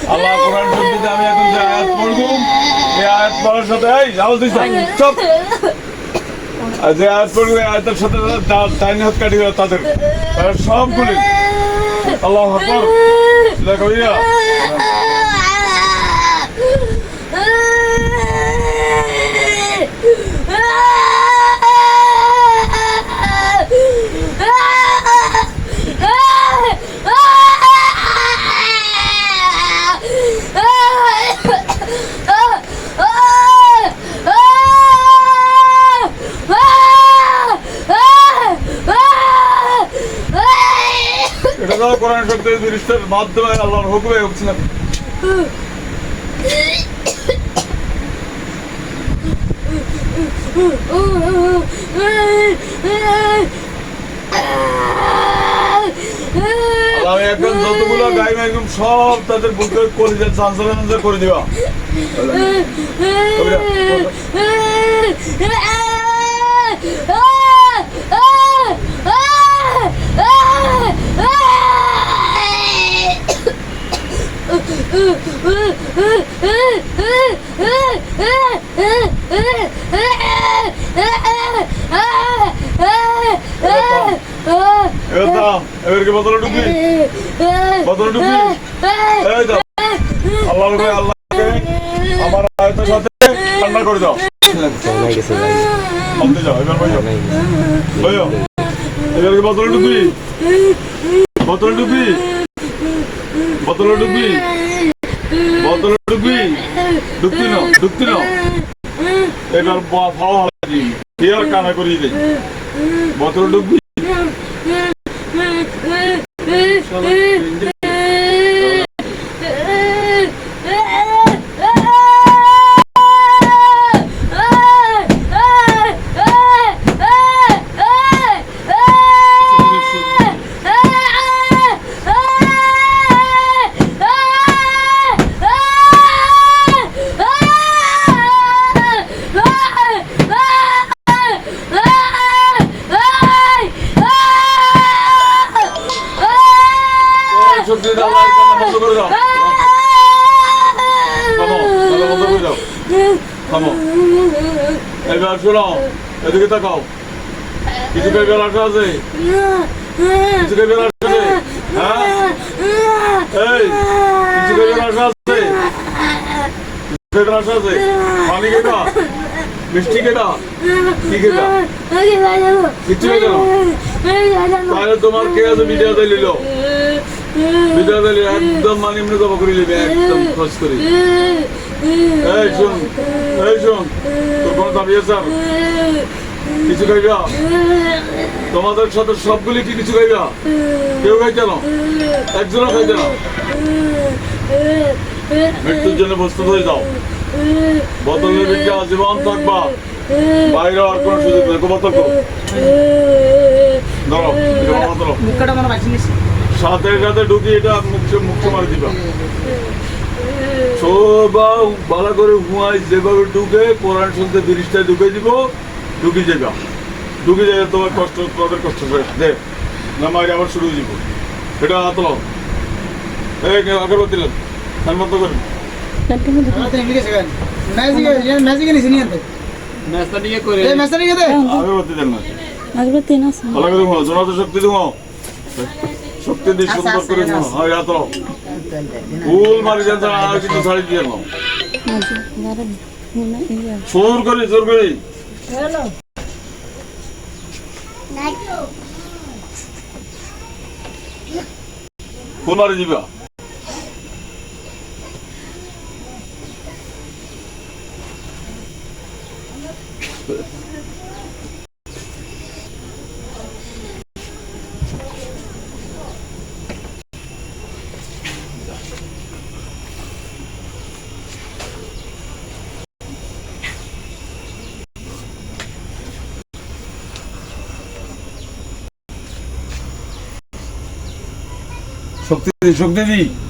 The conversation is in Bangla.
আল্লাহ কোরআন শরীফে আমি এখন যে আয়াত পড়ব এই আয়াত পড়ার সাথে এই আওয়াজ দিছ চুপ যে আয়াত পড়বে আয়াতের সাথে ডাইন হাত কাটি তাদের সবগুলি আল্লাহু আকবার দেখো ইয়া এটা কোরআন শব্দের দৃষ্টির মাধ্যমে আল্লাহর হুকুমে হচ্ছে না আমি একদম যতগুলো গাই একদম সব তাদের বুকে কলিজার চাঞ্চল্য করে দিবা এবারকে বদল ঢুকবি আল্লাহকে আমার আয়াতের সাথে ঠান্ডা করে দাও যাও এবার ভাইও এবারকে বদল ঢুকবি ঢুকতি না এবার ভালো আর কানা করিয়ে দেয় বোতল ঢুকবি এবার শোনো এদিকে তাকাও কিছু বের আসা আছে হ্যাঁ এই কিছু বের আসা আছে পানি কেটা মিষ্টি কেটা কি কেটা কিছু তাহলে তোমার কে আছে বিদ্যা দিল একদম মানে এমনি জবা করে নেবে একদম খরচ করে এই শোন তোর কোনো দাবি আছে কিছু খাইবা তোমাদের সাথে সবগুলি কি কিছু খাইবা কেউ খাইতে না একজনও খাইতে না মৃত্যুর জন্য প্রস্তুত হয়ে যাও বোতলের ভিতরে আজীবন থাকবা বাইরে আর কোনো সুযোগ নেই বোতল করো ধরো সাথে সাথে ঢুকি এটা মুখে মারি দিবা সবাই ভালো করে হুঁয়াই যেভাবে ঢুকে কোরআন শুনতে ব্রিজটায় ঢুকে দিব ঢুকে যাবে তোমার কষ্ট তোদের কষ্ট শেষ দে না মারি আবার শুরু হয়ে যাব এটা হাতল আগরবাতি তার মতো করেন আগরবাতি দেন না ভালো করে ঘুমাও জোনাতে শক্তি ঘুমাও শক্তি দিয়ে সুন্দর করে হয় রাত ফুল মারি যান আর কিছু ছাড়ি দিয়ে নাও জোর করে ফুল মারি দিবা শক্তি দি